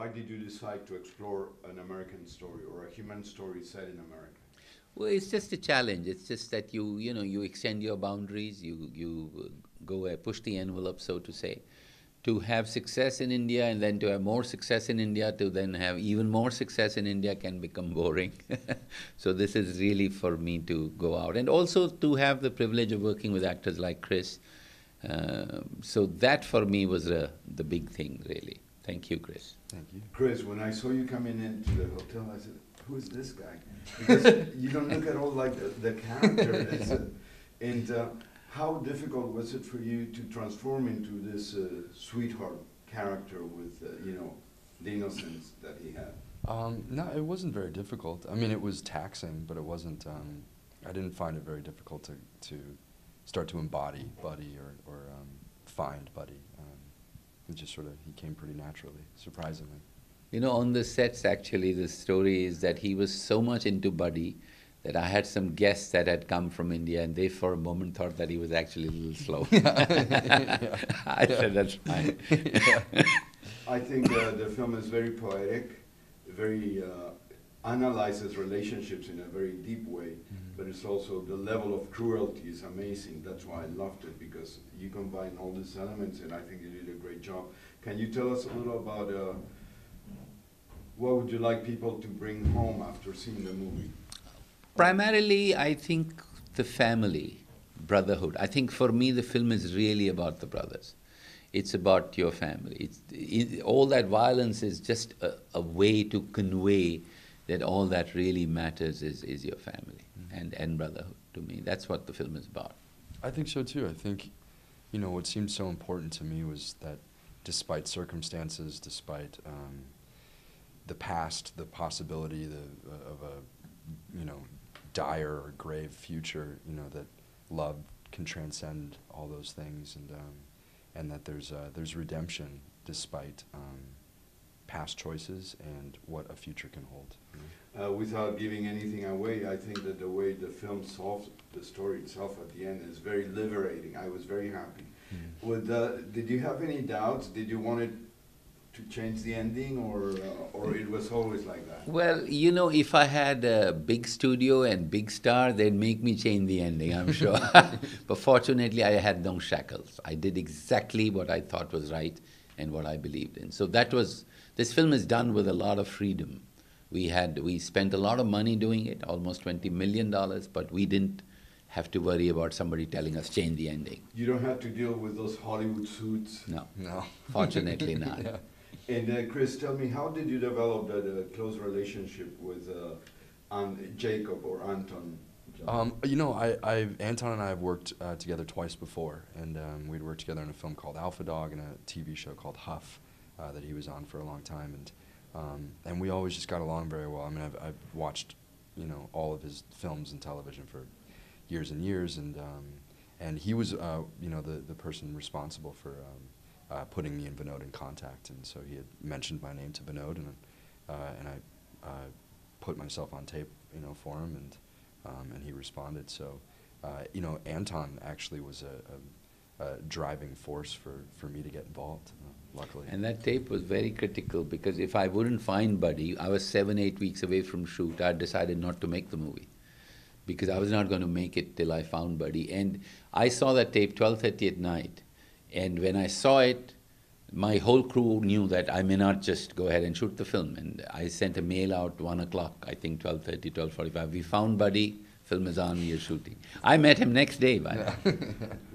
Why did you decide to explore an American story or a human story set in America? Well, it's just a challenge. It's just that you extend your boundaries, you go push the envelope, so to say, to have success in India and then to have more success in India, to then have even more success in India can become boring. So this is really for me to go out and also to have the privilege of working with actors like Chris. So that for me was the big thing, really. Thank you, Chris. Thank you. Chris, when I saw you coming into the hotel, I said, who is this guy? Because you don't look at all like the character. And how difficult was it for you to transform into this sweetheart character with, the innocence that he had? No, it wasn't very difficult. I mean, it was taxing, but it wasn't, I didn't find it very difficult to start to embody Buddy or find Buddy. It just sort of, he came pretty naturally, surprisingly. On the sets, actually, the story is that he was so much into Buddy that I had some guests that had come from India, and they for a moment thought that he was actually a little slow. I said, that's fine. I think the film is very poetic, very analyzes relationships in a very deep way, but it's also the level of cruelty is amazing. That's why I loved it, because you combine all these elements, and I think you did a great job. Can you tell us a little about what would you like people to bring home after seeing the movie? Primarily, I think the family, brotherhood. I think for me, the film is really about the brothers. It's about your family. All that violence is just a way to convey that all that really matters is your family and brotherhood to me. That's what the film is about. I think so too. I think, what seemed so important to me was that despite circumstances, despite the past, the possibility of a, dire or grave future, that love can transcend all those things, and that there's redemption despite past choices and what a future can hold. Without giving anything away, I think that the way the film solves the story itself at the end is very liberating. I was very happy. Did you have any doubts? Did you want it to change the ending, or it was always like that? Well, if I had a big studio and big star, they'd make me change the ending, I'm sure. But fortunately, I had no shackles. I did exactly what I thought was right and what I believed in. So this film is done with a lot of freedom. We spent a lot of money doing it, almost $20 million, but we didn't have to worry about somebody telling us change the ending. You don't have to deal with those Hollywood suits? No. Fortunately not. Yeah. And Chris, tell me, how did you develop that close relationship with Jacob or Anton? Anton and I have worked together twice before, and we'd worked together in a film called Alpha Dog and a TV show called Huff that he was on for a long time, and we always just got along very well. I mean, I've watched, all of his films and television for years and years, and he was, the person responsible for putting me and Vinod in contact, and so he had mentioned my name to Vinod, and I put myself on tape, for him, and he responded. So, Anton actually was a driving force for me to get involved, luckily. And that tape was very critical, because if I wouldn't find Buddy, I was 7-8 weeks away from shoot. I decided not to make the movie, because I was not going to make it till I found Buddy. And I saw that tape 12:30 at night. And when I saw it, my whole crew knew that I may not just go ahead and shoot the film. And I sent a mail out 1 o'clock, I think 12:30, 12:45. We found Buddy, film is on, we are shooting. I met him next day, by the way.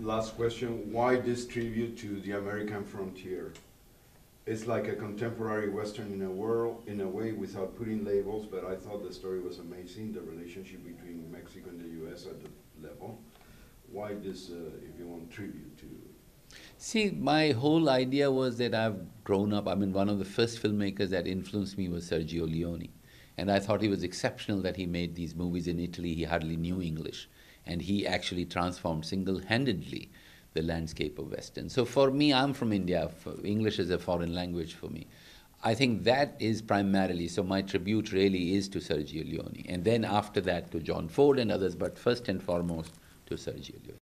Last question, why this tribute to the American frontier? It's like a contemporary Western in a way, without putting labels, but I thought the story was amazing, the relationship between Mexico and the US at the level. Why this, if you want, tribute to? See, my whole idea was that I've grown up, one of the first filmmakers that influenced me was Sergio Leone. And I thought he was exceptional that he made these movies in Italy. He hardly knew English. And he actually transformed single-handedly the landscape of Western. So for me, I'm from India. English is a foreign language for me. I think that is primarily, so my tribute really is to Sergio Leone. And then after that to John Ford and others, but first and foremost to Sergio Leone.